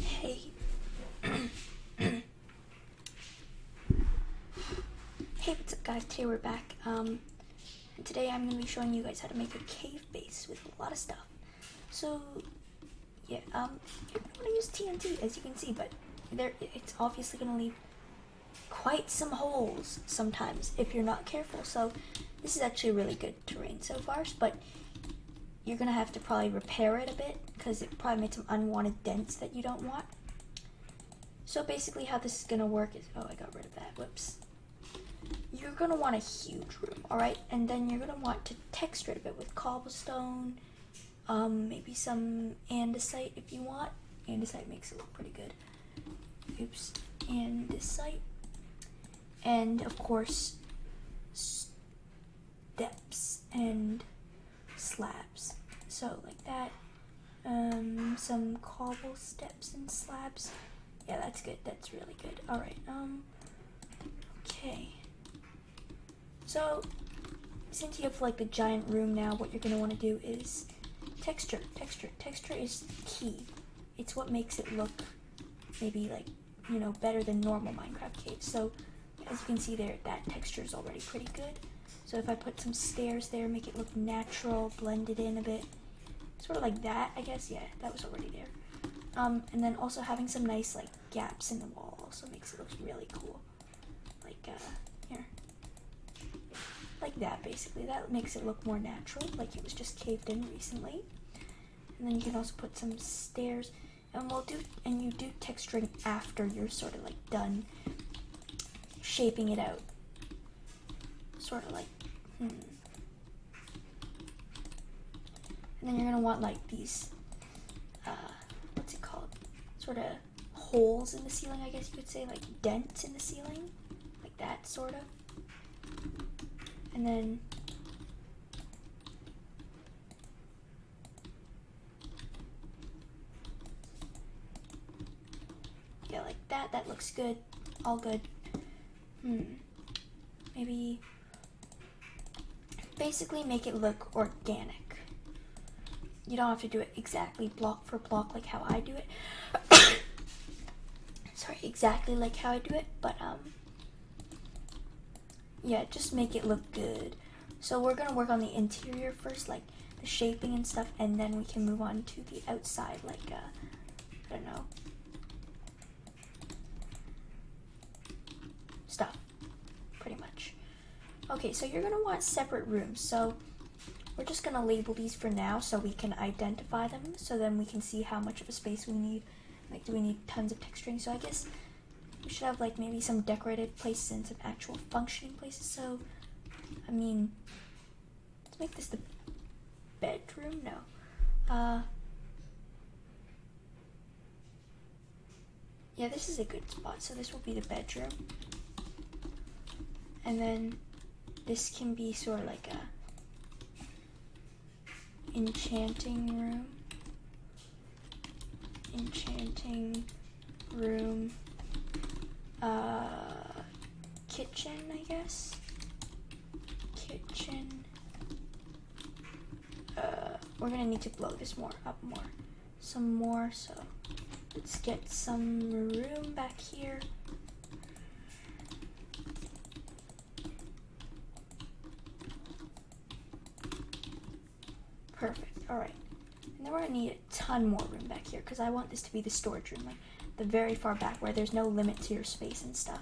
Hey. Hey, what's up guys? Today we're back. And today I'm going to be showing you guys how to make a cave base with a lot of stuff. So, yeah, you're going to want to use TNT, as you can see, but it's obviously going to leave quite some holes sometimes if you're not careful. So, this is actually really good terrain so far, but you're going to have to probably repair it a bit because it probably made some unwanted dents that you don't want. So basically how this is going to work is, oh, I got rid of that, whoops. You're going to want a huge room, alright? And then you're going to want to texture it a bit with cobblestone, maybe some andesite if you want. Andesite makes it look pretty good. Oops, andesite. And of course, steps and slabs. So like that, some cobble steps and slabs. Yeah, that's good. That's really good. All right. Okay. So, since you have like the giant room now, what you're gonna want to do is texture. Texture is key. It's what makes it look maybe like, you know, better than normal Minecraft caves. So, as you can see there, that texture is already pretty good. So if I put some stairs there, make it look natural, blend it in a bit, sort of like that, I guess. Yeah, that was already there. And then also having some nice like gaps in the wall also makes it look really cool. Like here, like that basically. That makes it look more natural, like it was just caved in recently. And then you can also put some stairs, and you do texturing after you're sort of like done shaping it out. Sort of like, And then you're gonna want like these, what's it called? Sort of holes in the ceiling, I guess you could say, like dents in the ceiling, like that sort of. And then yeah, like that. That looks good. All good. Maybe basically make it look organic. You don't have to do it exactly block for block like how I do it. Sorry, exactly like how I do it, but yeah, just make it look good. So we're gonna work on the interior first, like the shaping and stuff, and then we can move on to the outside, like I don't know, stuff, pretty much. Okay, so you're gonna want separate rooms. So we're just gonna label these for now so we can identify them, so then we can see how much of a space we need. Like, do we need tons of texturing? So I guess we should have like maybe some decorated places and some actual functioning places. So, I mean, let's make this the bedroom. No. Yeah, this is a good spot. So this will be the bedroom. And then this can be sort of like a enchanting room, kitchen, I guess. Kitchen. We're gonna need to blow this some more, so let's get some room back here. Perfect, alright. And then we're gonna need a ton more room back here because I want this to be the storage room, like the very far back where there's no limit to your space and stuff.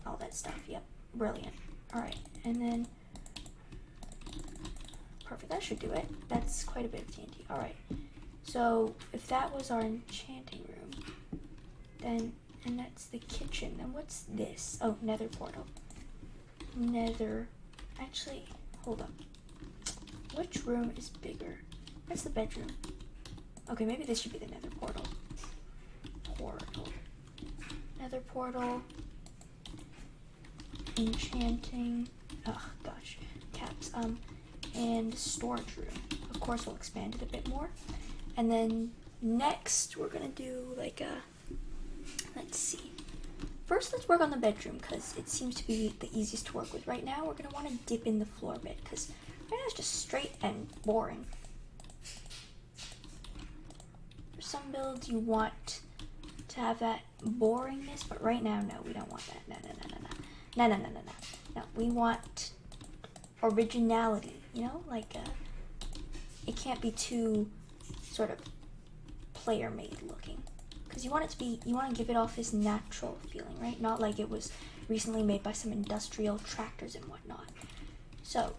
All that stuff, yep, brilliant. Alright, and then, perfect, that should do it. That's quite a bit of TNT, alright. So, if that was our enchanting room, then, and that's the kitchen, then what's this? Oh, nether portal. Actually, hold up. Which room is bigger? That's the bedroom. Okay, maybe this should be the nether portal. Nether portal. Enchanting. Oh, gosh. Caps. And storage room. Of course, we'll expand it a bit more. And then next, we're gonna do like a, let's see. First, let's work on the bedroom because it seems to be the easiest to work with. Right now, we're gonna want to dip in the floor a bit because right now it's just straight and boring. For some builds, you want to have that boringness, but right now, no, we don't want that. No, no, no, no, no, no, no, no, no, no. No, we want originality, you know, like it can't be too sort of player-made looking, because you want it to be, you want to give it off this natural feeling, right? Not like it was recently made by some industrial tractors and whatnot. So,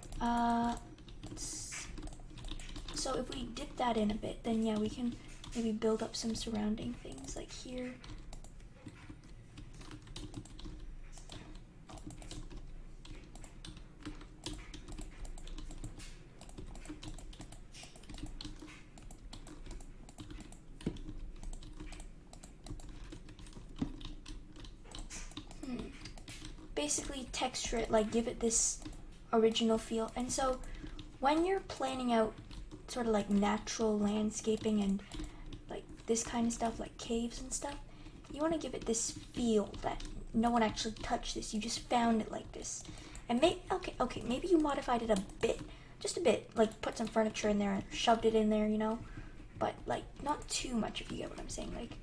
so if we dip that in a bit, then yeah, we can maybe build up some surrounding things like here. Basically texture it, like give it this original feel. And so when you're planning out sort of like natural landscaping and like this kind of stuff, like caves and stuff, you want to give it this feel that no one actually touched this, you just found it like this. And okay, maybe you modified it a bit, just a bit, like put some furniture in there and shoved it in there, you know, but like not too much, if you get what I'm saying. Like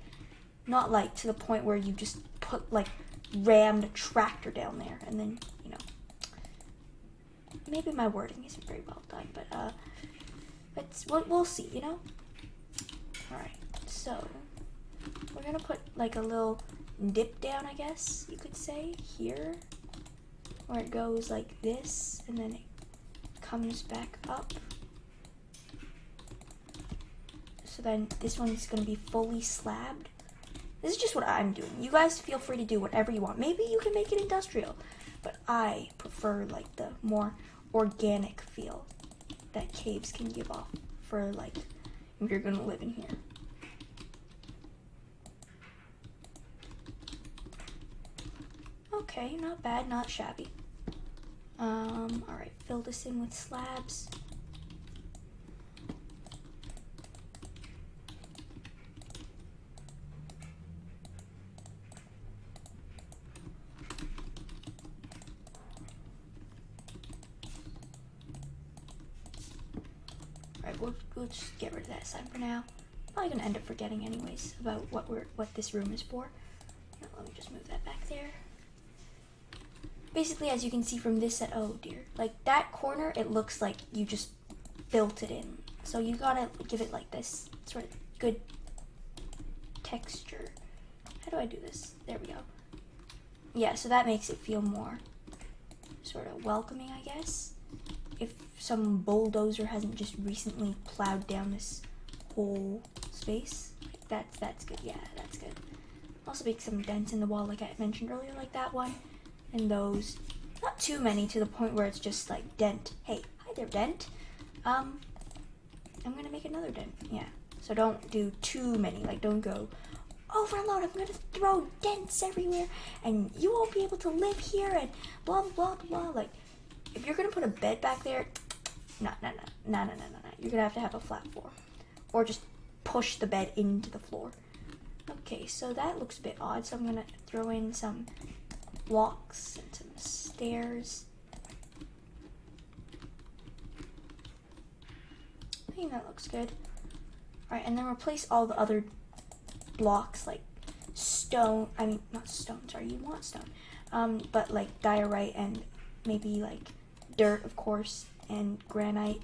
not like to the point where you just put like rammed a tractor down there and then, you know, maybe my wording isn't very well done, but we'll see, you know. All right, so we're gonna put like a little dip down, I guess you could say, here, where it goes like this and then it comes back up. So then this one's gonna be fully slabbed. This is just what I'm doing. You guys feel free to do whatever you want. Maybe you can make it industrial, but I prefer like the more organic feel that caves can give off for like if you're gonna live in here. Okay, not bad, not shabby. All right, fill this in with slabs. We'll just get rid of that sign for now. Probably gonna end up forgetting anyways about what this room is for. Now, let me just move that back there. Basically, as you can see from this set, oh dear, like that corner, it looks like you just built it in. So you gotta give it like this sort of good texture. How do I do this? There we go. Yeah, so that makes it feel more sort of welcoming, I guess. If some bulldozer hasn't just recently plowed down this whole space, like that's good. Yeah, that's good. Also make some dents in the wall, like I mentioned earlier, like that one, and those. Not too many to the point where it's just like dent. Hey, hi there, dent. I'm gonna make another dent. Yeah. So don't do too many. Like don't go overload. I'm gonna throw dents everywhere, and you won't be able to live here, and blah blah blah. Like. If you're gonna put a bed back there, no. You're gonna have to have a flat floor, or just push the bed into the floor. Okay, so that looks a bit odd. So I'm gonna throw in some blocks and some stairs. I think that looks good. All right, and then replace all the other blocks like stone. I mean, not stone. Sorry, you want stone, but like diorite and maybe like dirt, of course, and granite.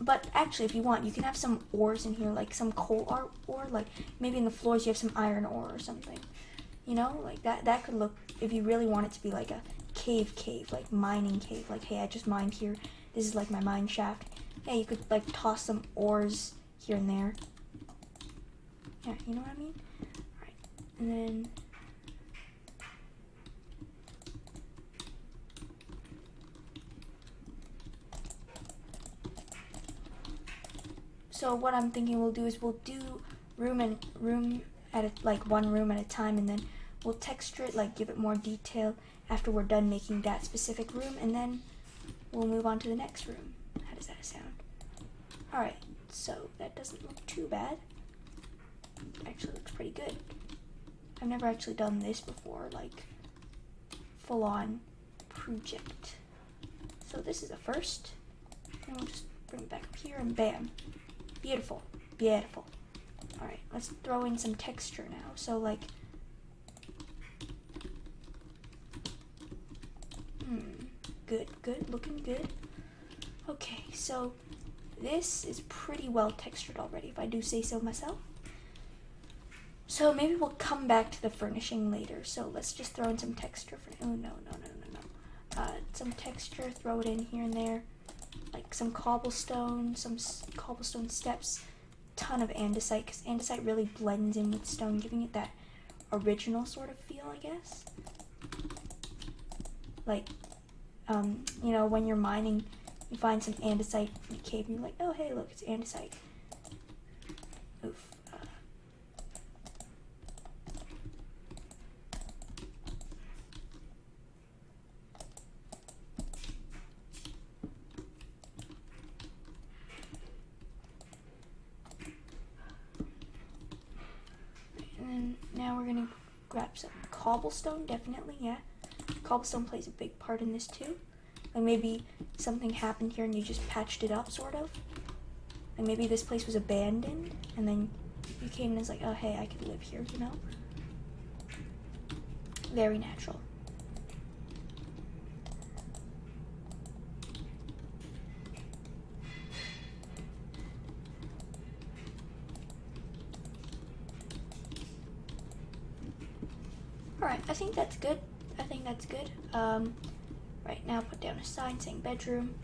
But actually, if you want, you can have some ores in here, like some coal ore, like maybe in the floors you have some iron ore or something. You know, like that could look, if you really want it to be like a cave, like mining cave, like, hey, I just mined here, this is like my mine shaft. Yeah, you could like toss some ores here and there. Yeah, you know what I mean? Alright, and then so what I'm thinking we'll do is we'll do room at a, like one room at a time, and then we'll texture it, like give it more detail after we're done making that specific room, and then we'll move on to the next room. How does that sound? Alright, so that doesn't look too bad. Actually looks pretty good. I've never actually done this before, like full on project. So this is a first, and we'll just bring it back up here and bam. Beautiful, beautiful. Alright, let's throw in some texture now. So, like, good, looking good. Okay, so this is pretty well textured already, if I do say so myself. So maybe we'll come back to the furnishing later. So let's just throw in some texture for, oh no. Some texture, throw it in here and there. Like some cobblestone, cobblestone steps, ton of andesite, because andesite really blends in with stone, giving it that original sort of feel, I guess. Like, you know, when you're mining, you find some andesite in a cave and you're like, oh hey, look, it's andesite. Oof. And then now we're gonna grab some cobblestone, definitely, yeah. Cobblestone plays a big part in this too. Like maybe something happened here and you just patched it up, sort of. And maybe this place was abandoned and then you came and it's like, oh hey, I could live here, you know? Very natural. Alright, I think that's good. Right now, put down a sign saying bedroom.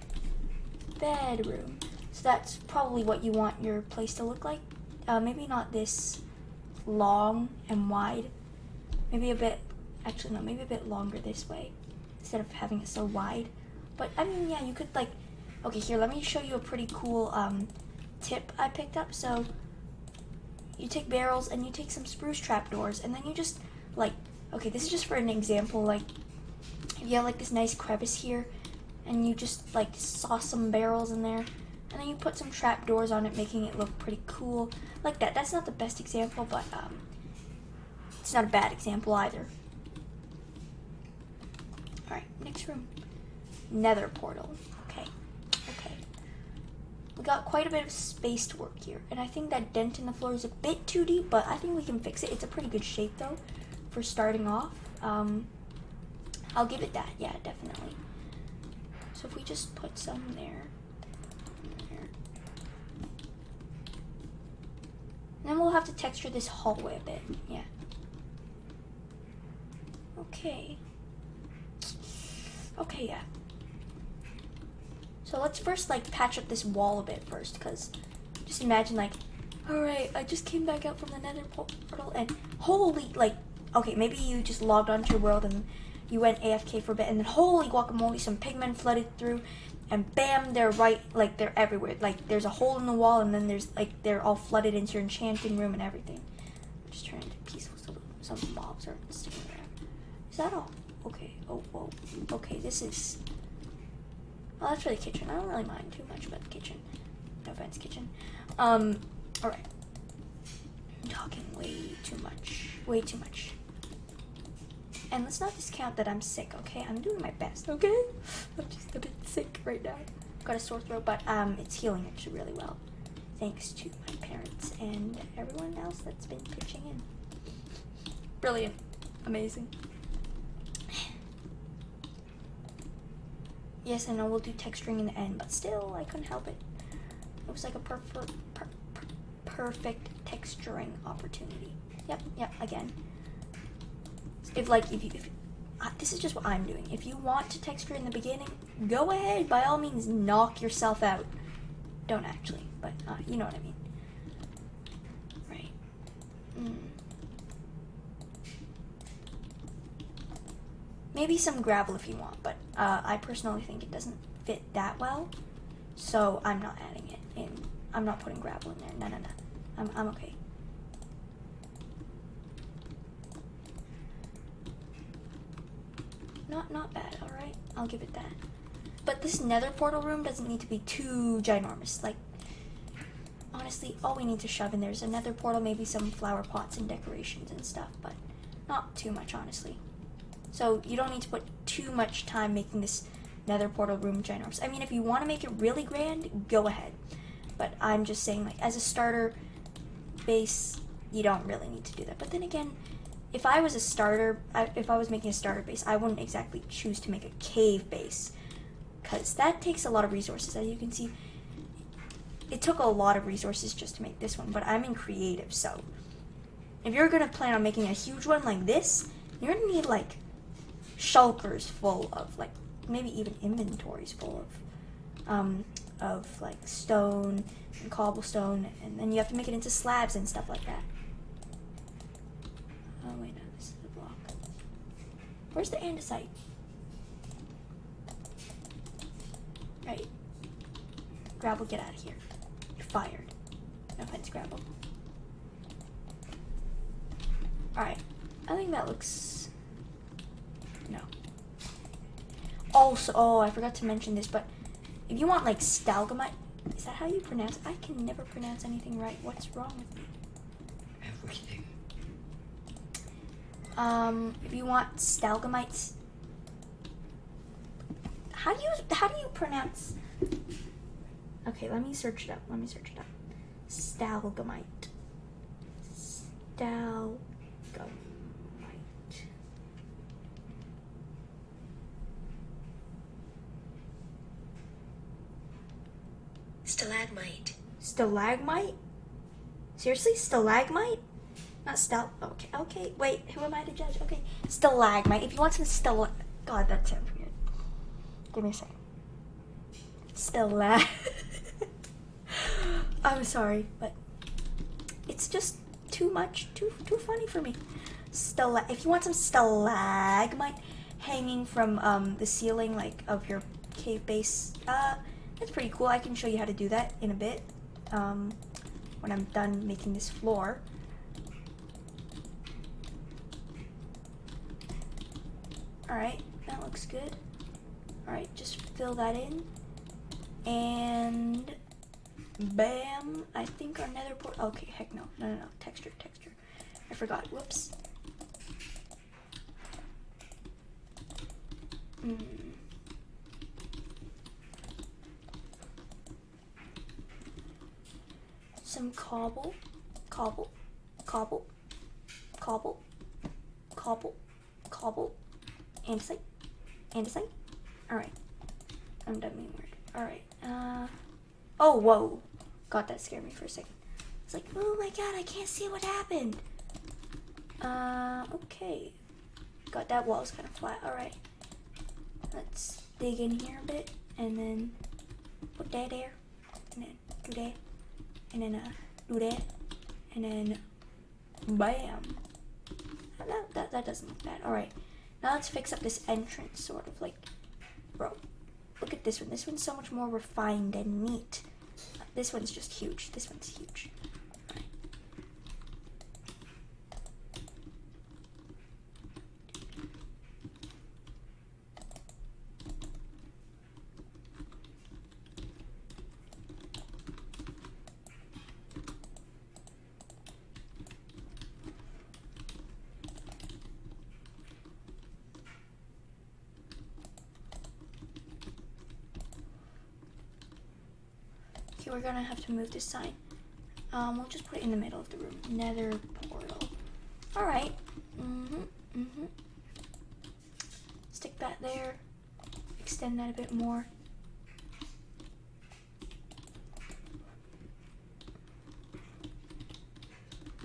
Bedroom. So that's probably what you want your place to look like. Maybe not this long and wide. Maybe a bit, actually no, maybe a bit longer this way instead of having it so wide. But I mean, yeah, you could like, okay, here, let me show you a pretty cool tip I picked up. So you take barrels and you take some spruce trapdoors and then you just like, okay, this is just for an example, like if you have like this nice crevice here and you just like saw some barrels in there and then you put some trapdoors on it, making it look pretty cool like that. That's not the best example, but it's not a bad example either. Alright, next room. Nether portal. Okay. We got quite a bit of space to work here, and I think that dent in the floor is a bit too deep, but I think we can fix it. It's a pretty good shape though for starting off. I'll give it that, yeah, definitely. So if we just put some there. And then we'll have to texture this hallway a bit, yeah. Okay, yeah. So let's first like patch up this wall a bit first, because just imagine like, alright, I just came back out from the nether portal and holy, like, okay, maybe you just logged onto your world and you went AFK for a bit and then holy guacamole, some pigmen flooded through and bam, they're right, like they're everywhere. Like there's a hole in the wall and then there's like, they're all flooded into your enchanting room and everything. I'm just trying to be peaceful so some mobs aren't sticking around. Is that all? Okay, oh, whoa. Okay, this is, well, that's for the kitchen. I don't really mind too much about the kitchen. No offense, kitchen. Alright. I'm talking way too much. And let's not discount that I'm sick, okay? I'm doing my best, okay? I'm just a bit sick right now. Got a sore throat, but it's healing actually really well. Thanks to my parents and everyone else that's been pitching in. Brilliant. Amazing. Yes, I know we'll do texturing in the end, but still, I couldn't help it. It was like a perfect texturing opportunity. Yep, again. If this is just what I'm doing. If you want to texture in the beginning, go ahead, by all means, knock yourself out. Don't actually, but you know what I mean. Right. Maybe some gravel if you want, but I personally think it doesn't fit that well, so I'm not adding it in. I'm not putting gravel in there. No. I'm okay. Not bad, alright? I'll give it that. But this nether portal room doesn't need to be too ginormous. Like, honestly, all we need to shove in there is a nether portal, maybe some flower pots and decorations and stuff, but not too much, honestly. So you don't need to put too much time making this nether portal room ginormous. I mean, if you want to make it really grand, go ahead. But I'm just saying, like, as a starter, base, you don't really need to do that. But then again, if I was a starter, if I was making a starter base, I wouldn't exactly choose to make a cave base, because that takes a lot of resources. As you can see, it took a lot of resources just to make this one, but I'm in creative, so if you're gonna plan on making a huge one like this, you're gonna need like shulkers full of, like, maybe even inventories full of like stone and cobblestone, and then you have to make it into slabs and stuff like that. Oh wait, no, this is the block. Where's the andesite? Right. Gravel, get out of here. You're fired. No offense, Gravel. Alright. I think that looks... No. Also, oh, I forgot to mention this, but if you want, like, stalagmite... Is that how you pronounce it? I can never pronounce anything right. What's wrong with me? Everything. If you want stalagmites... How do you pronounce... Okay, let me search it up. Stalagmite. Stalagmite. Stalagmite. Stalagmite? Seriously? Stalagmite? Not okay. Wait, who am I to judge? Okay. Stalagmite. If you want some God, that sounds weird. Give me a second. I'm sorry, but it's just too much, too funny for me. If you want some stalagmite hanging from the ceiling, like, of your cave base, that's pretty cool. I can show you how to do that in a bit, when I'm done making this floor. Alright, that looks good. Alright, just fill that in. And bam, I think our nether portal. Okay, heck no. No. Texture. I forgot. Whoops. Some cobble. Andesite. Alright. I'm done being weird. Alright. Oh, whoa. God, that scared me for a second. It's like, oh my god, I can't see what happened. Okay. God, that wall's kind of flat. Alright. Let's dig in here a bit, and then put that there, and then do that, and then, do that, and then, bam. That doesn't look bad. Alright. Now let's fix up this entrance, sort of, like, bro. Look at this one. This one's so much more refined and neat. This one's just huge. This one's huge. Right. Okay, we're gonna have to move this sign. We'll just put it in the middle of the room. Nether portal. Alright. Stick that there. Extend that a bit more.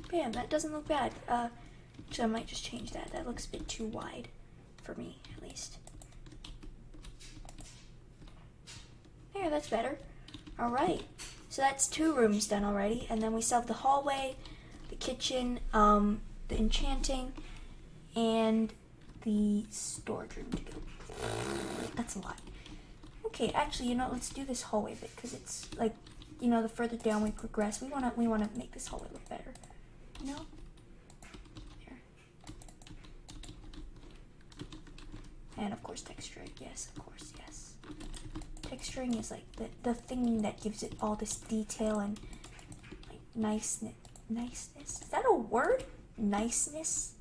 Bam, that doesn't look bad. So I might just change that. That looks a bit too wide for me, at least. There, that's better. Alright, so that's 2 rooms done already, and then we still have the hallway, the kitchen, the enchanting, and the storage room to go. That's a lot. Okay, actually, you know, let's do this hallway bit, because it's, like, you know, the further down we progress, we wanna make this hallway look better, you know? There. And, of course, texture it. Yes, of course, yes. Texturing is like the thing that gives it all this detail and like niceness. Is that a word? Niceness.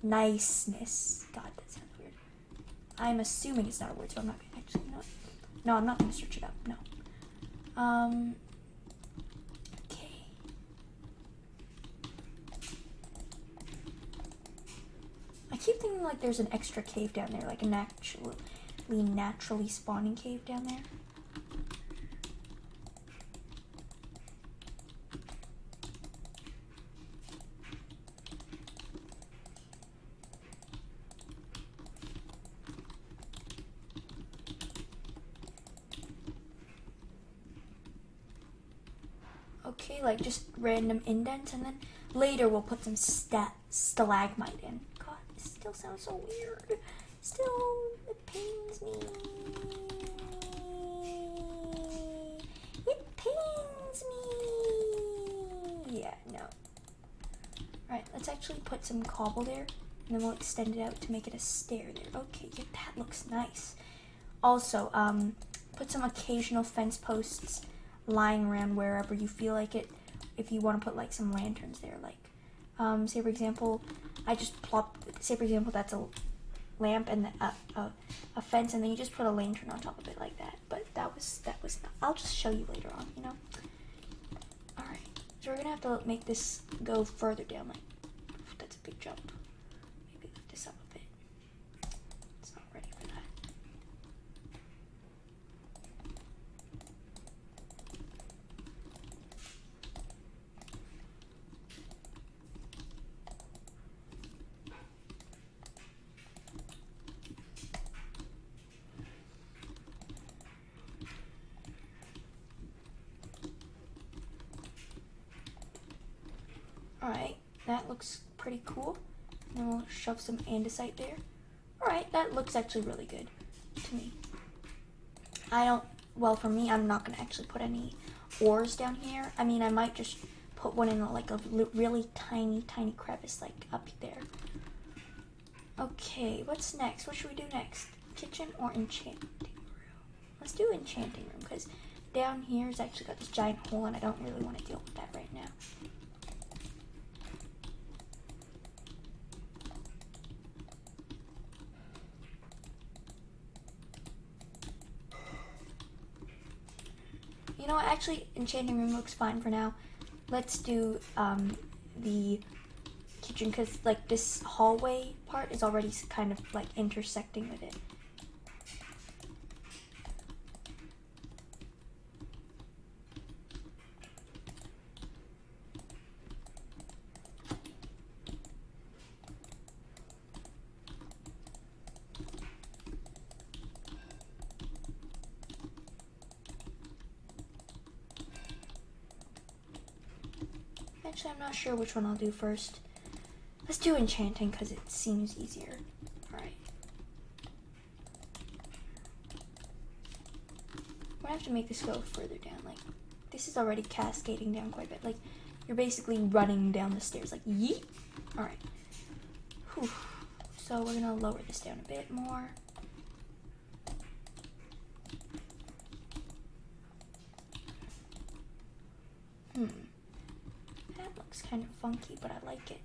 God, that sounds weird. I'm assuming it's not a word, so I'm not gonna actually. No, I'm not gonna search it up. No. Okay. keep thinking like there's an extra cave down there, like a naturally spawning cave down there. Okay, like just random indents, and then later we'll put some stalagmite in. God, this still sounds so weird. Still, it pains me. It pains me. Yeah, no. Alright, let's actually put some cobble there, and then we'll extend it out to make it a stair there. Okay, yeah, that looks nice. Also, put some occasional fence posts lying around wherever you feel like it. If you want to put like some lanterns there, like say for example, I just say for example that's a lamp and a fence, and then you just put a lantern on top of it like that. But that was not, I'll just show you later on, you know. All right, so we're gonna have to make this go further down. Like that's a big jump. Maybe lift this up a bit. It's not ready for that. Alright, that looks pretty cool. And then we'll shove some andesite there. Alright, that looks actually really good to me. Well, for me, I'm not going to actually put any ores down here. I mean, I might just put one in like a really tiny crevice like up there. Okay, what's next? What should we do next? Kitchen or enchanting room? Let's do enchanting room, because down here has actually got this giant hole, and I don't really want to deal with that right now. You know what, actually, enchanting room looks fine for now. Let's do the kitchen, because like this hallway part is already kind of like intersecting with it. Actually, I'm not sure which one I'll do first. Let's do enchanting because it seems easier. Alright. We're gonna have to make this go further down. Like, this is already cascading down quite a bit. Like, you're basically running down the stairs. Like, yeet! Alright. Whew. So we're gonna lower this down a bit more. That looks kind of funky, but I like it.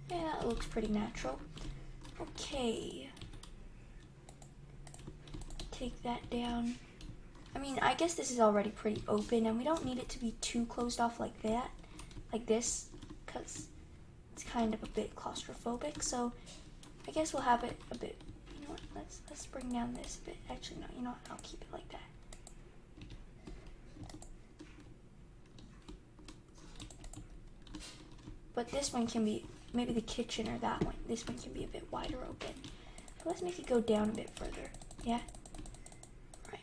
Yeah, that looks pretty natural. Okay. Take that down. I mean, I guess this is already pretty open, and we don't need it to be too closed off like that, like this, because it's kind of a bit claustrophobic. So I guess we'll have it a bit. You know what? Let's bring down this a bit. Actually, no. You know what? I'll keep it like that. But this one can be maybe the kitchen, or that one. This one can be a bit wider open. So let's make it go down a bit further. Yeah. Right.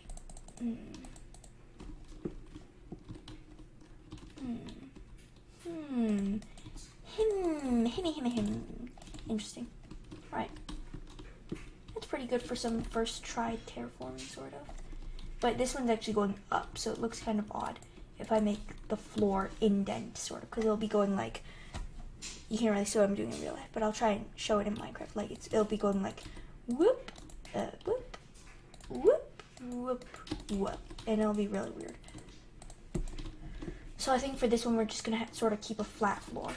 Interesting. Right. That's pretty good for some first try terraforming, sort of. But this one's actually going up, so it looks kind of odd if I make the floor indent, sort of, because it'll be going like, you can't really see what I'm doing in real life, but I'll try and show it in Minecraft. Like, it'll be going like, whoop, whoop, whoop, whoop, whoop, and it'll be really weird. So I think for this one, we're just gonna sort of keep a flat floor.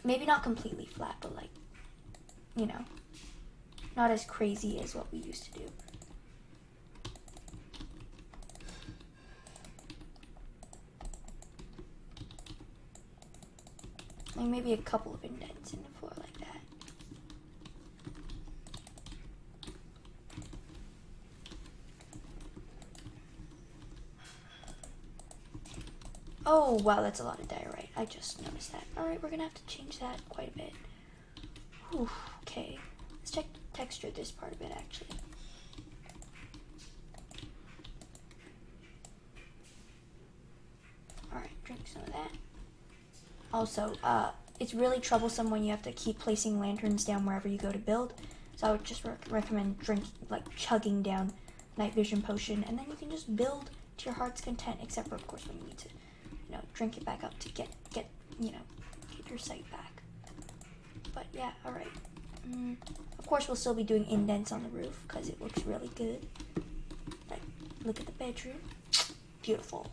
Maybe not completely flat, but like, you know, not as crazy as what we used to do. Like maybe a couple of indents in the floor like that. Oh wow, that's a lot of diorite. I just noticed that. Alright, we're gonna have to change that quite a bit. Whew, okay. Let's check the texture of this part of it actually. Alright, drink some of that. Also, it's really troublesome when you have to keep placing lanterns down wherever you go to build. So I would just recommend chugging down night vision potion, and then you can just build to your heart's content, except for of course when you need to, drink it back up to get your sight back. But yeah, alright. Of course we'll still be doing indents on the roof because it looks really good. Like, look at the bedroom. Beautiful.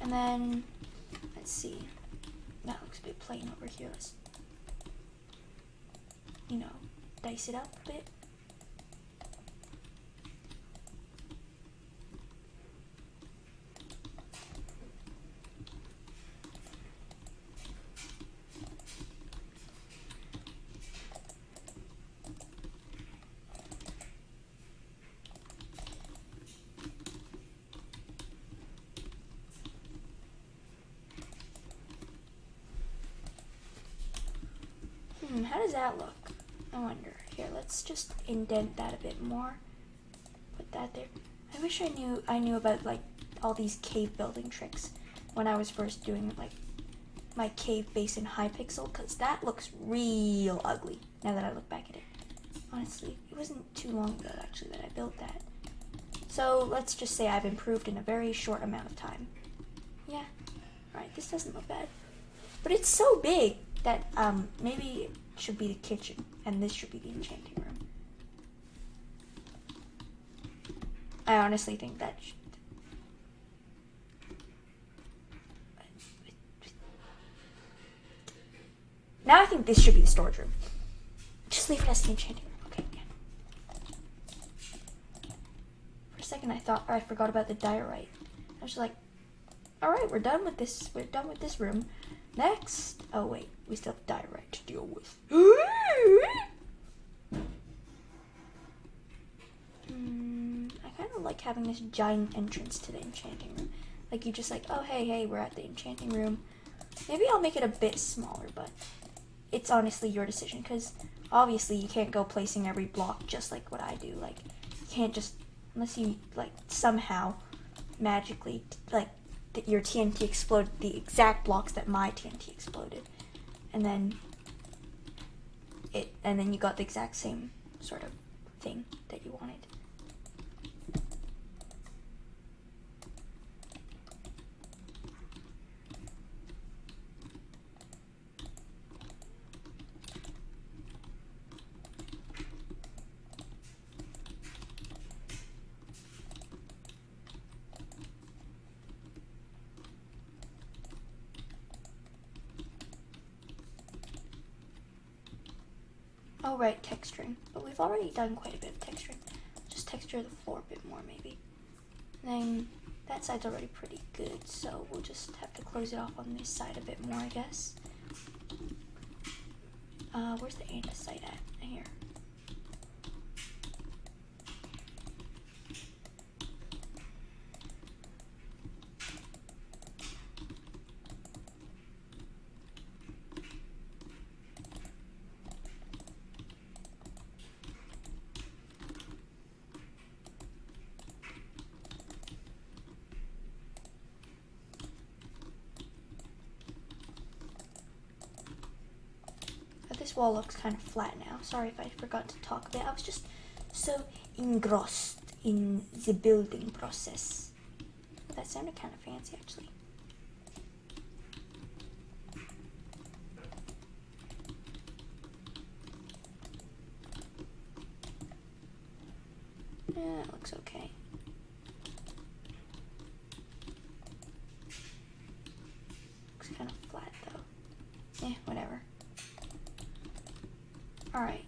And then, let's see. That looks a bit plain over here. Let's, dice it up a bit. How does that look? I wonder. Here, let's just indent that a bit more. Put that there. I wish I knew about like all these cave building tricks when I was first doing like my cave base in Hypixel, because that looks real ugly now that I look back at it. Honestly, it wasn't too long ago actually that I built that. So let's just say I've improved in a very short amount of time. Yeah. Alright, this doesn't look bad. But it's so big that maybe it should be the kitchen and this should be the enchanting room. I honestly think that should... Now I think this should be the storage room. Just leave it as the enchanting room. Okay, yeah. For a second I thought I forgot about the diorite. I was just like, alright, we're done with this. We're done with this room. Next. Oh wait, we still have diorite to deal with. I kind of like having this giant entrance to the enchanting room. Like you just like, oh hey, we're at the enchanting room. Maybe I'll make it a bit smaller, but it's honestly your decision, because obviously you can't go placing every block just like what I do. Like, you can't just, unless you like somehow magically like that your TNT exploded the exact blocks that my TNT exploded, and then you got the exact same sort of thing that you wanted. Oh right, texturing. But we've already done quite a bit of texturing. Just texture the floor a bit more maybe. Then that side's already pretty good, so we'll just have to close it off on this side a bit more, I guess. Where's the andesite at? Here. This wall looks kind of flat now. Sorry if I forgot to talk a bit. I was just so engrossed in the building process. That sounded kind of fancy, actually. Yeah, that looks okay. Looks kind of flat, though. Eh, whatever. Alright,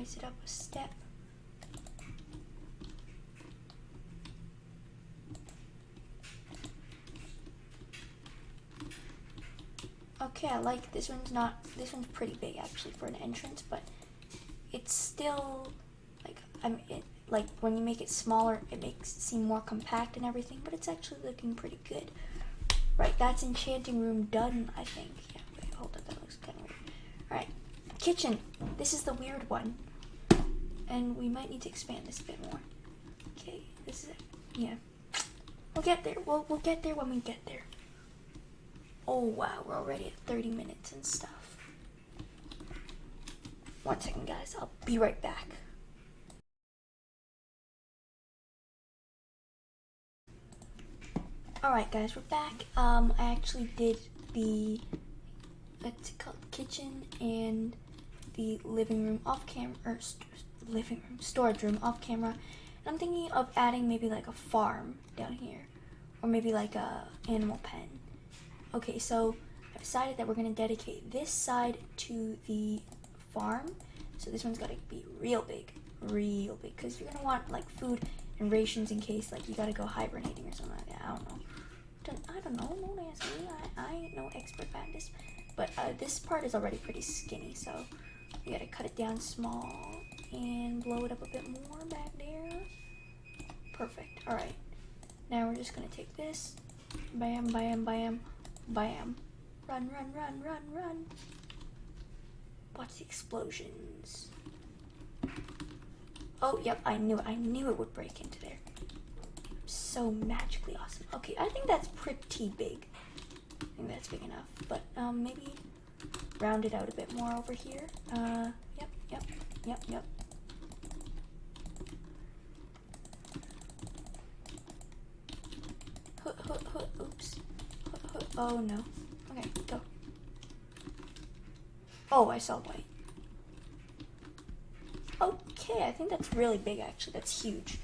raise it up a step. Okay, I like this one's pretty big actually for an entrance, but it's still like when you make it smaller, it makes it seem more compact and everything, but it's actually looking pretty good. Right, that's enchanting room done, I think. Yeah, wait, hold up, that looks kind of weird. Alright, kitchen. This is the weird one. And we might need to expand this a bit more. Okay, this is it. Yeah. We'll get there. We'll get there when we get there. Oh, wow, we're already at 30 minutes and stuff. 1 second, guys. I'll be right back. Alright guys, we're back. I actually did the kitchen and the living room off camera, or storage room off camera. And I'm thinking of adding maybe like a farm down here, or maybe like a animal pen. Okay, so I decided that we're gonna dedicate this side to the farm. So this one's gotta be real big, because you're gonna want like food and rations in case like you gotta go hibernating or something like that. I don't know. Don't ask me. I ain't no expert at this. But this part is already pretty skinny, so you gotta cut it down small and blow it up a bit more back there. Perfect. All right. Now we're just gonna take this. Bam, bam, bam, bam. Run, run, run, run, run. Watch the explosions. Oh, yep. I knew it would break into there. So magically awesome. Okay, I think that's pretty big. I think that's big enough, but maybe round it out a bit more over here. Yep. Oops. Oh no. Okay, go. Oh, I saw white. Okay, I think that's really big actually. That's huge.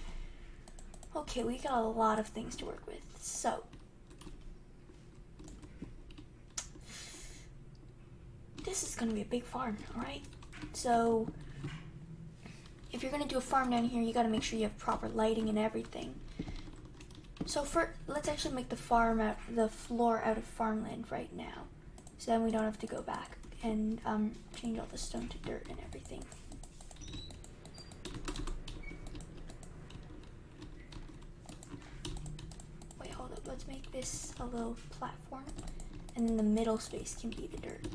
Okay, we got a lot of things to work with. So, this is gonna be a big farm, alright? So, if you're gonna do a farm down here, you gotta make sure you have proper lighting and everything. So let's actually make the floor out of farmland right now. So then we don't have to go back and change all the stone to dirt and everything. Let's make this a little platform, and then the middle space can be the dirt.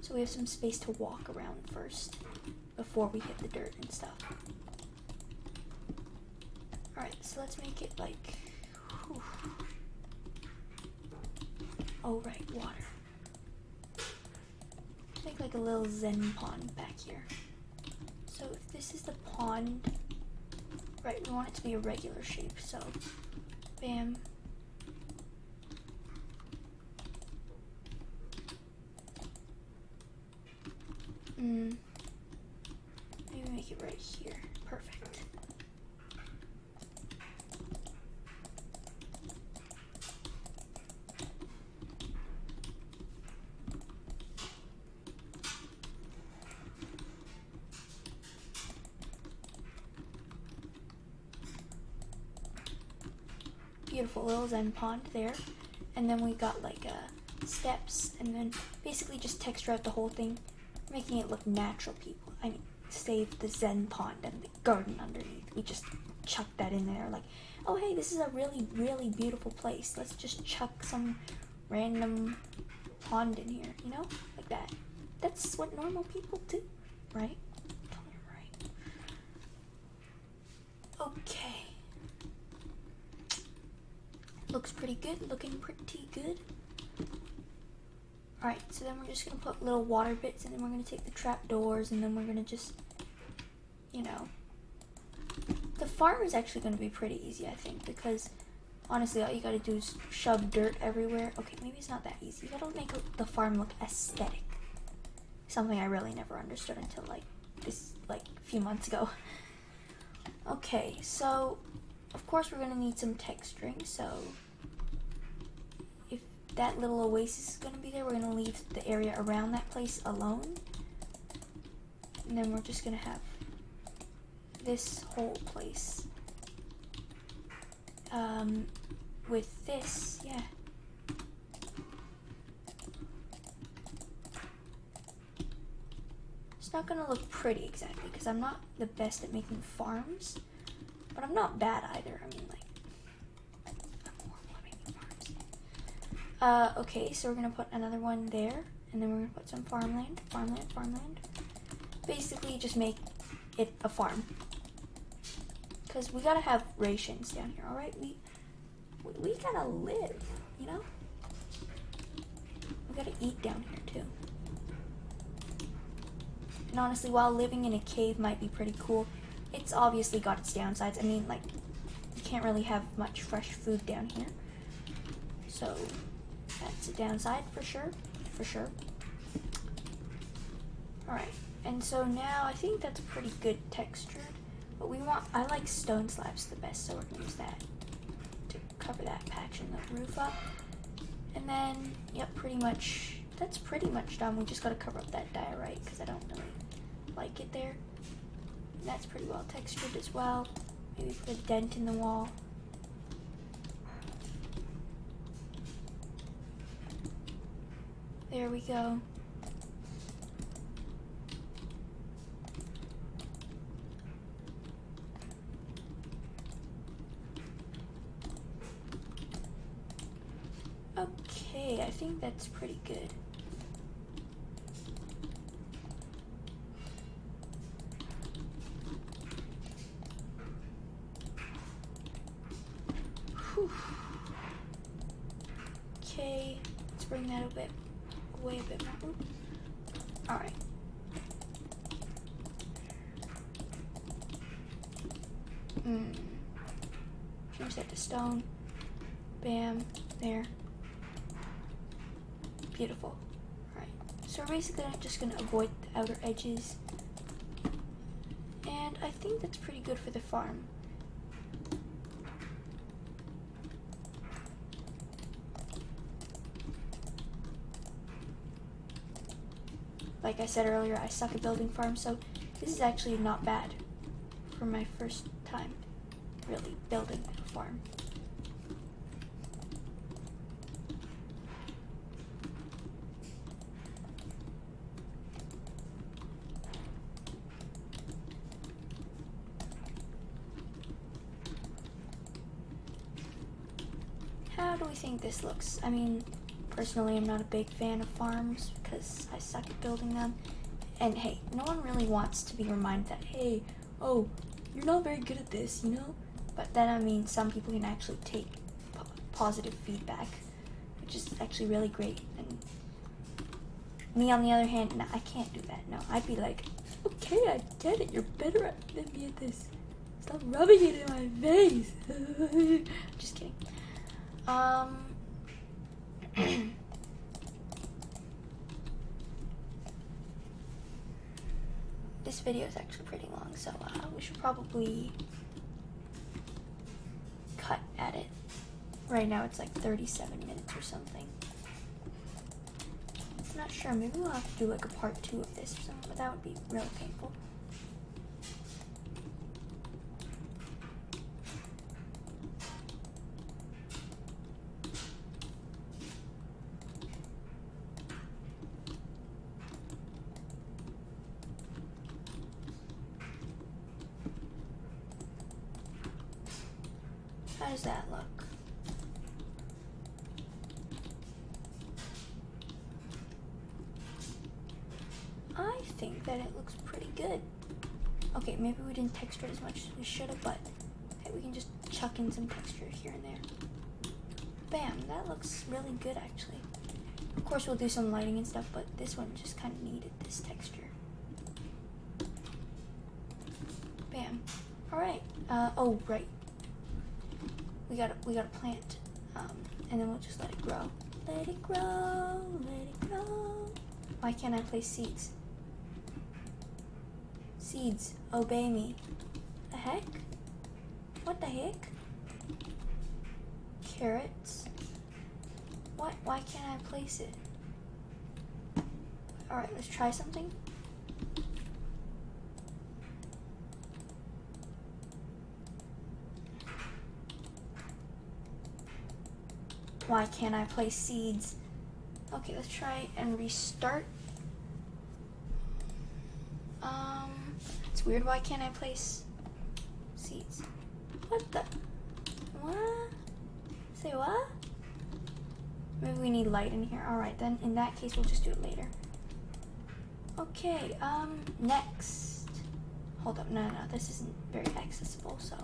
So we have some space to walk around first before we hit the dirt and stuff. Alright, so let's make it like, whew. Oh right, water. Make like a little zen pond back here. So if this is the pond, right, we want it to be a regular shape, so bam. Maybe make it right here. Perfect. Beautiful little zen pond there. And then we got like steps, and then basically just texture out the whole thing, making it look natural, people. I mean, save the zen pond and the garden underneath. We just chuck that in there like, oh hey, this is a really, really beautiful place. Let's just chuck some random pond in here, you know? Like that. That's what normal people do, right? Tell me I'm right. Okay. Looks pretty good, looking pretty good. Alright, so then we're just going to put little water bits, and then we're going to take the trap doors, and then we're going to just, you know. The farm is actually going to be pretty easy, I think, because honestly, all you got to do is shove dirt everywhere. Okay, maybe it's not that easy. You got to make the farm look aesthetic. Something I really never understood until a few months ago. Okay, so of course we're going to need some texturing, so if that little oasis is going to be there, we're going to leave the area around that place alone. And then we're just going to have this whole place. With this, yeah. It's not gonna look pretty exactly because I'm not the best at making farms, but I'm not bad either. I mean, like, I'm horrible at making farms. Okay, so we're gonna put another one there, and then we're gonna put some farmland. Basically, just make it a farm. Because we gotta have rations down here, alright? We gotta live, you know? We gotta eat down here, too. And honestly, while living in a cave might be pretty cool, it's obviously got its downsides. I mean, like, you can't really have much fresh food down here. So, that's a downside for sure. Alright, and so now I think that's pretty good textured. But I like stone slabs the best, so we're gonna use that to cover that patch in the roof up. And then, yep, that's pretty much done. We just gotta cover up that diorite because I don't really like it there. And that's pretty well textured as well. Maybe put a dent in the wall. There we go. Okay, I think that's pretty good. Whew. Okay, let's bring that away a bit more. Alright. Change that to stone. Bam. There. Beautiful. Alright. So we're basically just going to avoid the outer edges. And I think that's pretty good for the farm. Like I said earlier, I suck at building farms, so this is actually not bad for my first time really building a farm. How do we think this looks? I mean, personally, I'm not a big fan of farms because I suck at building them. And hey, no one really wants to be reminded that, hey, oh, you're not very good at this, you know? But then, I mean, some people can actually take positive feedback, which is actually really great. And me, on the other hand, no, I can't do that. No, I'd be like, okay, I get it. You're better than me at this. Stop rubbing it in my face. Just kidding. This video is actually pretty long, so we should probably cut at it. Right now it's like 37 minutes or something. I'm not sure, maybe we'll have to do like a part 2 of this or something, but that would be really painful. How does that look? I think that it looks pretty good. Okay, maybe we didn't texture it as much as we should have, but okay, we can just chuck in some texture here and there. Bam, that looks really good actually. Of course we'll do some lighting and stuff, but this one just kind of needed this texture. Bam. Alright, oh right. We gotta plant, and then we'll just let it grow. Let it grow, let it grow. Why can't I place seeds? Seeds, obey me. The heck? What the heck? Carrots. What? Why can't I place it? Alright, let's try something. Why can't I place seeds? Okay, let's try and restart. It's weird. Why can't I place seeds? What the? What? Say what? Maybe we need light in here. Alright, then in that case, we'll just do it later. Okay, next. Hold up, no, this isn't very accessible, so.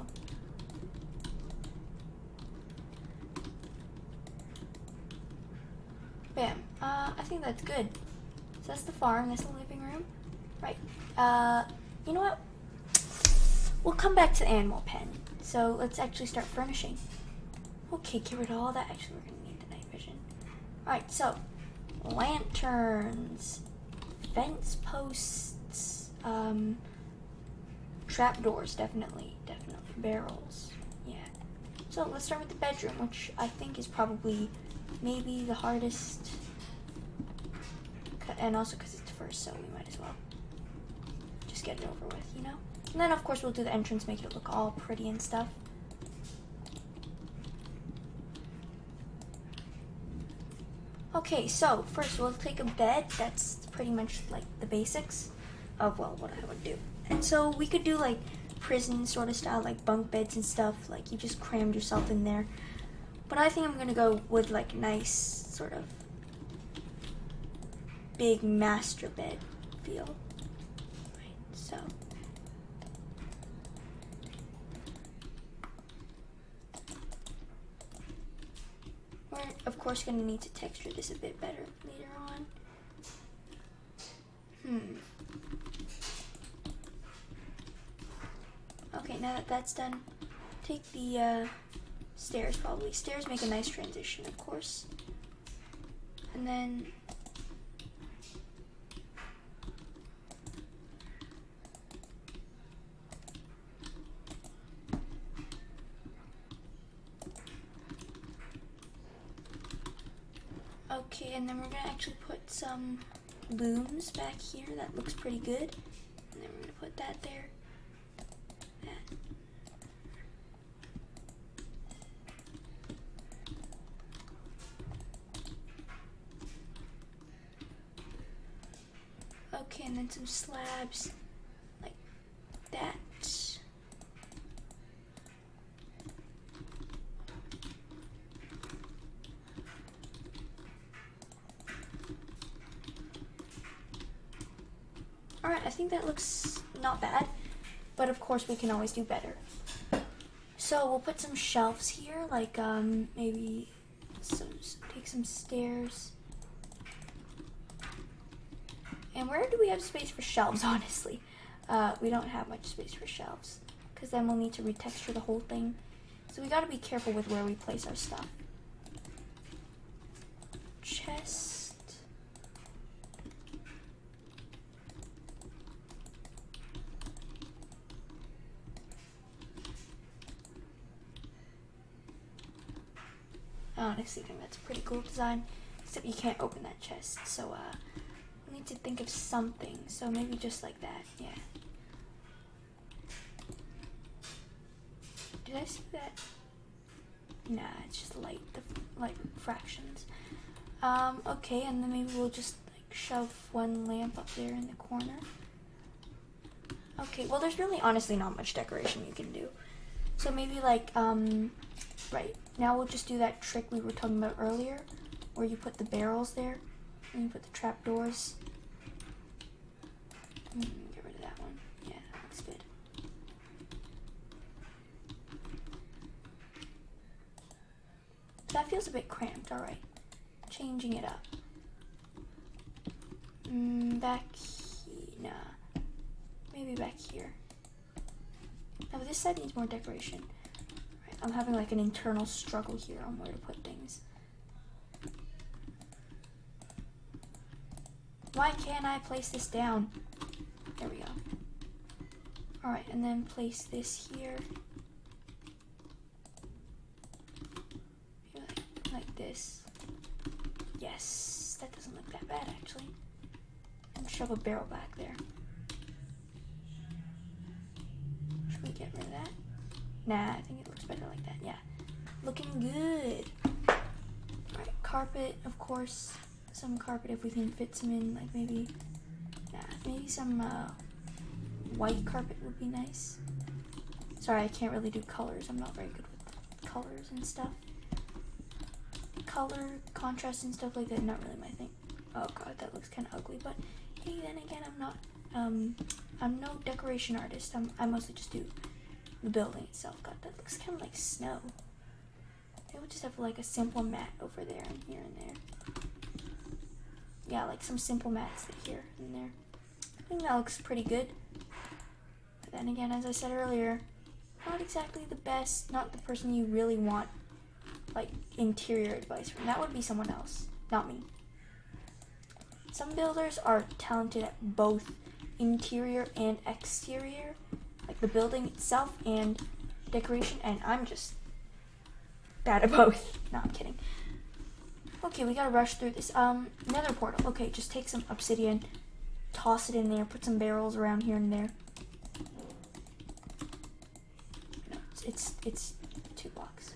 Bam, I think that's good. So that's the farm, that's the living room. Right, you know what? We'll come back to the animal pen. So let's actually start furnishing. Okay, get rid of all that. Actually, we're gonna need the night vision. Alright, so lanterns, fence posts, trapdoors, definitely, barrels, yeah. So let's start with the bedroom, which I think is probably maybe the hardest, and also because it's first, so we might as well just get it over with, you know? And then of course we'll do the entrance, make it look all pretty and stuff. Okay, so first we'll take a bed. That's pretty much like the basics of, well, what I would do. And so we could do like prison sort of style, like bunk beds and stuff, like you just crammed yourself in there. But I think I'm gonna go with like nice sort of big master bed feel. Right, so. We're of course gonna need to texture this a bit better later on. Okay, now that that's done, take the stairs probably. Stairs make a nice transition, of course. And then okay, and then we're gonna actually put some looms back here. That looks pretty good. And then we're gonna put that there. That. Okay, and then some slabs like that. Alright, I think that looks not bad, but of course we can always do better. So we'll put some shelves here, like maybe take some stairs. And where do we have space for shelves, honestly? We don't have much space for shelves, because then we'll need to retexture the whole thing. So we gotta be careful with where we place our stuff. Chest. I honestly think that's a pretty cool design, except you can't open that chest, so we need to think of something, so maybe just like that, yeah. Did I see that? Nah, it's just light, the light fractions. Okay, and then maybe we'll just like shove one lamp up there in the corner. Okay, well there's really honestly not much decoration you can do. So maybe like, right, now we'll just do that trick we were talking about earlier, where you put the barrels there, and you put the trapdoors. Get rid of that one. Yeah, that looks good. That feels a bit cramped, alright. Changing it up. Back here, nah. Maybe back here. Now this side needs more decoration. Right, I'm having like an internal struggle here on where to put things. Why can't I place this down? There we go. Alright, and then place this here. Like this. Yes, that doesn't look that bad actually. And shove a barrel back there. Should we get rid of that? Nah, I think it looks better like that, yeah. Looking good. Carpet, of course. Some carpet if we can fit some in, like maybe some white carpet would be nice. Sorry, I can't really do colors. I'm not very good with colors and stuff. Color, contrast and stuff like that, not really my thing. Oh god, that looks kind of ugly, but hey, then again, I'm no decoration artist. I mostly just do the building itself. God, that looks kind of like snow. Maybe we'll just have like a simple mat over there and here and there. Yeah, like some simple mats here and there. I think that looks pretty good. But then again, as I said earlier, not exactly the best, not the person you really want like interior advice from. That would be someone else, not me. Some builders are talented at both interior and exterior, like the building itself and decoration, and I'm just bad at both. No, I'm kidding. Okay, we gotta rush through this. Nether portal. Okay, just take some obsidian, toss it in there, put some barrels around here and there. No, it's 2 blocks.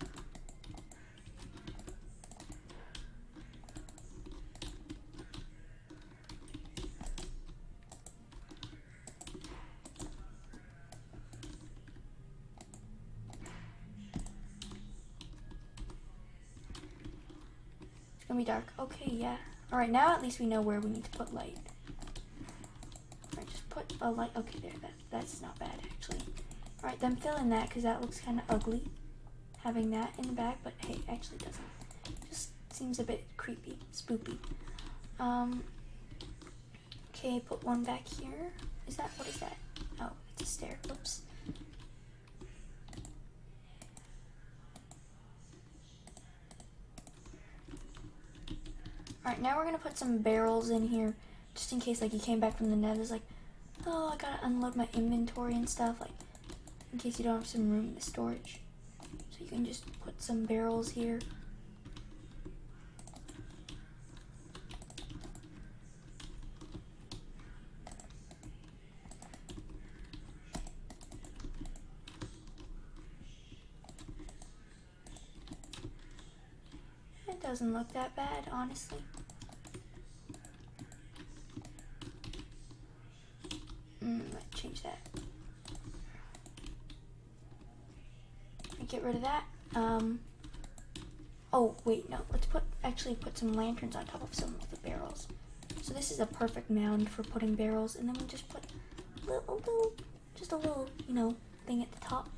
It's gonna be dark. Okay, yeah. Alright, now at least we know where we need to put light. Alright, just put a light. Okay, there. That's not bad, actually. Alright, then fill in that, because that looks kind of ugly. Having that in the back, but hey, actually doesn't. Just seems a bit creepy, spoopy. Okay, put one back here. What is that? Oh, it's a stair. Oops. Alright, now we're gonna put some barrels in here, just in case like you came back from the nether, like, oh, I gotta unload my inventory and stuff, like, in case you don't have some room in the storage. So you can just put some barrels here. It doesn't look that bad, honestly. Let's change that. Get rid of that. Oh wait, no. Let's actually put some lanterns on top of some of the barrels. So this is a perfect mound for putting barrels, and then we just put just a little, thing at the top.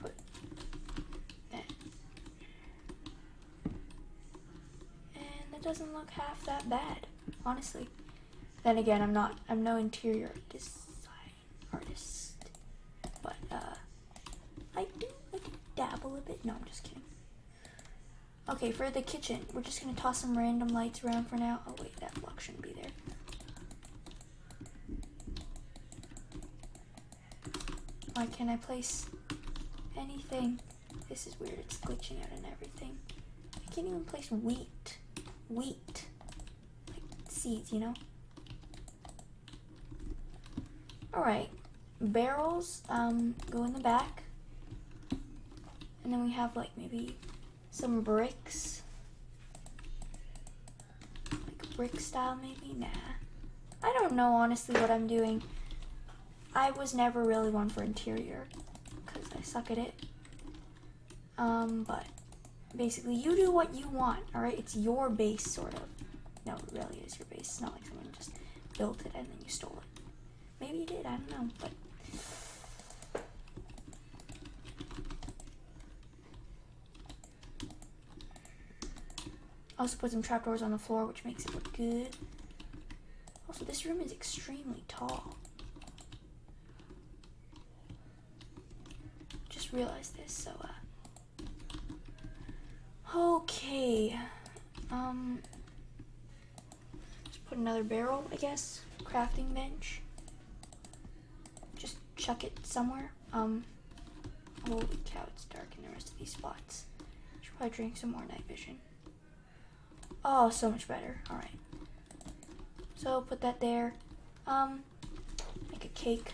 Put that, and it doesn't look half that bad, honestly. Then again, I'm no interior design artist, but I do dabble a bit. No, I'm just kidding. Okay, for the kitchen, we're just gonna toss some random lights around for now. Oh wait, that block shouldn't be there. Why can't I place anything? This is weird, it's glitching out and everything. I can't even place wheat. Like seeds, Alright, barrels go in the back. And then we have like maybe some bricks. Like brick style maybe? Nah. I don't know honestly what I'm doing. I was never really one for interior because I suck at it. But basically you do what you want, alright? It's your base sort of. No, it really is your base. It's not like someone just built it and then you stole it. Maybe you did, I don't know, but also put some trapdoors on the floor, which makes it look good. Also, this room is extremely tall. Just realized this, so okay. Just put another barrel, I guess. Crafting bench. Just chuck it somewhere. Holy cow, it's dark in the rest of these spots. Should probably drink some more night vision. Oh, so much better. Alright. So put that there. Make a cake.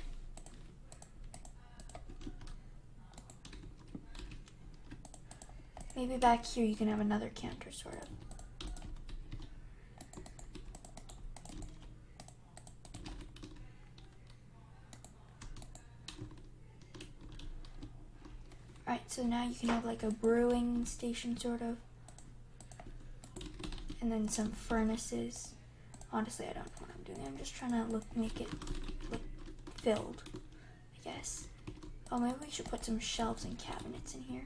Maybe back here you can have another counter, sort of. Alright, so now you can have like a brewing station, sort of. And then some furnaces. Honestly, I don't know what I'm doing. I'm just trying to make it look filled, I guess. Oh, maybe we should put some shelves and cabinets in here.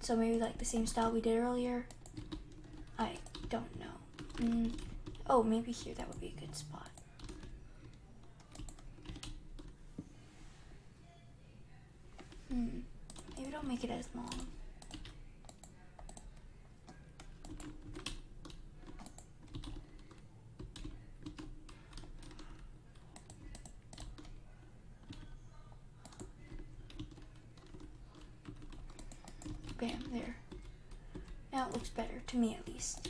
So maybe like the same style we did earlier. I don't know. Oh, maybe here, that would be a good spot. Maybe don't make it as long. Bam, there. Now it looks better, to me at least.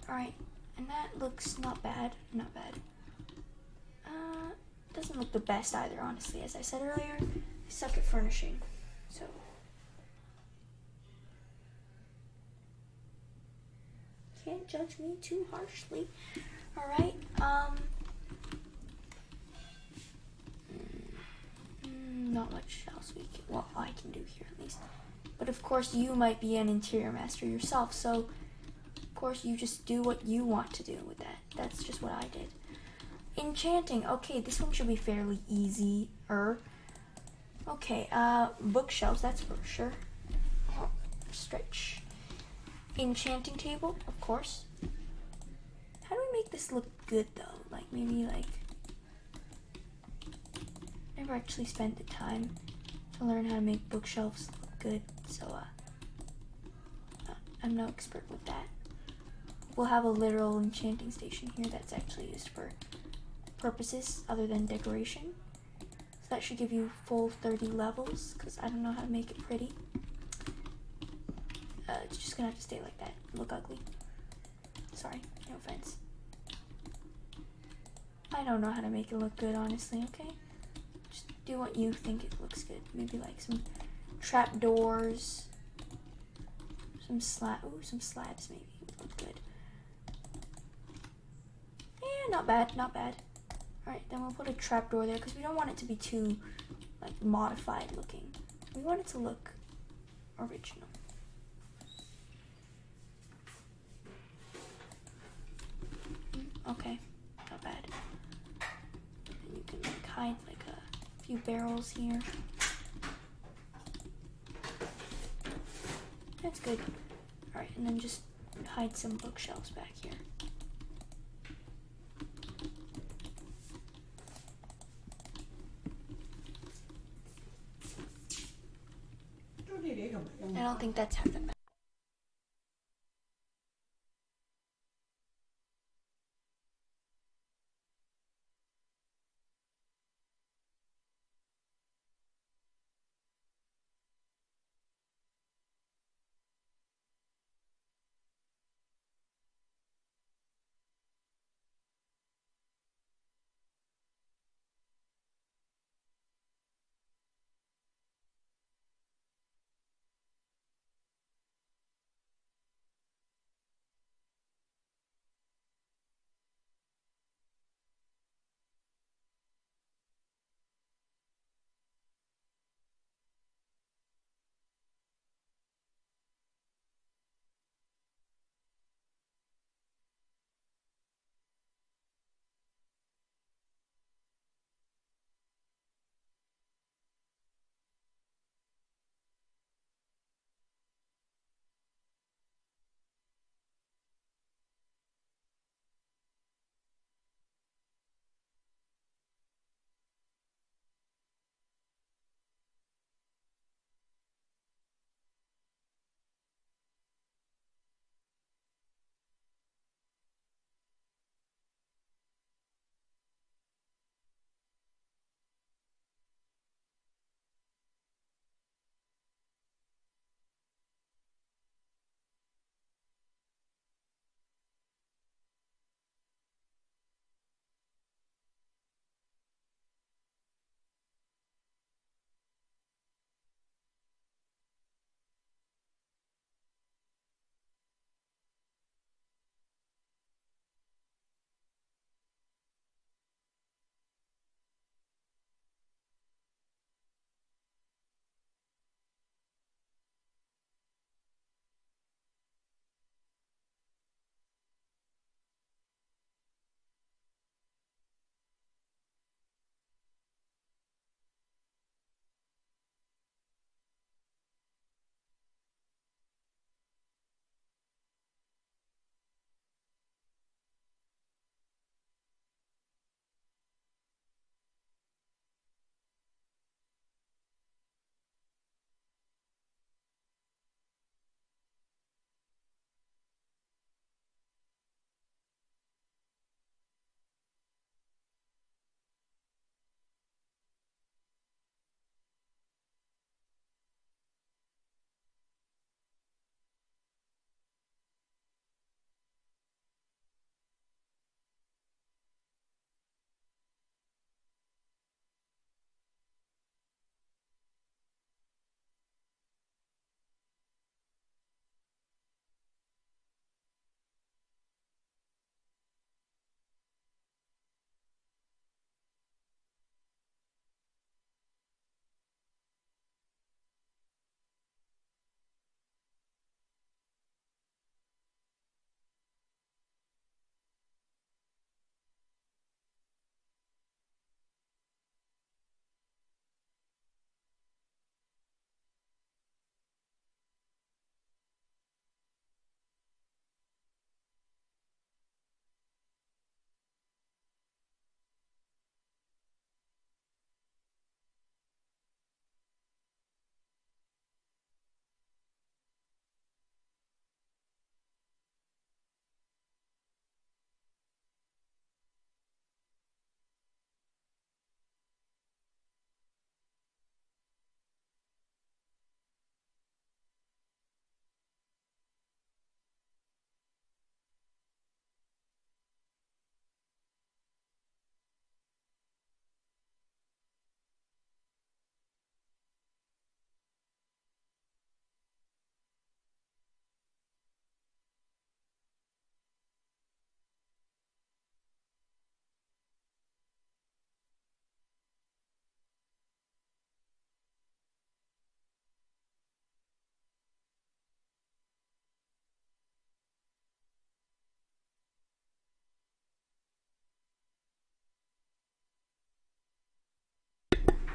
Alright, and that looks not bad. Not bad. Doesn't look the best either, honestly. As I said earlier, I suck at furnishing. So can't judge me too harshly. Alright, not much else I can do here at least. But of course you might be an interior master yourself, so of course you just do what you want to do with that. That's just what I did. Enchanting. Okay, this one should be fairly easier. Okay, bookshelves, that's for sure. Stretch. Enchanting table, of course. How do we make this look good though? Like maybe like never actually spent the time to learn how to make bookshelves look good, so I'm no expert with that. We'll have a literal enchanting station here that's actually used for purposes other than decoration. So that should give you full 30 levels, because I don't know how to make it pretty. It's just gonna have to stay like that. Look ugly. Sorry, no offense. I don't know how to make it look good, honestly, okay? Just do what you think it looks good. Maybe like some trap doors. Some slabs maybe would look good. Yeah, not bad, not bad. Alright, then we'll put a trapdoor there because we don't want it to be too like modified looking. We want it to look original. Okay, not bad. And you can like hide like a few barrels here. That's good. Alright, and then just hide some bookshelves back here. I don't think that's half that bad.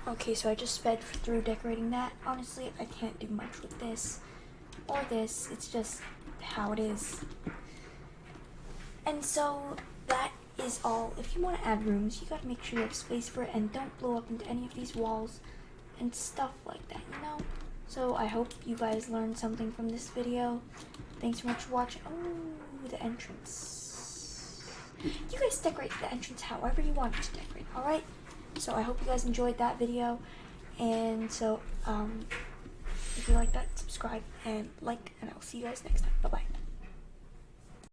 Okay, so I just sped through decorating that. Honestly, I can't do much with this or this. It's just how it is. And so that is all. If you want to add rooms, you gotta make sure you have space for it and don't blow up into any of these walls and stuff like that, you know? So I hope you guys learned something from this video. Thanks so much for watching. Oh, the entrance. You guys decorate the entrance however you want it to decorate, alright? So I hope you guys enjoyed that video. And so, if you like that, subscribe and like, and I'll see you guys next time. Bye-bye.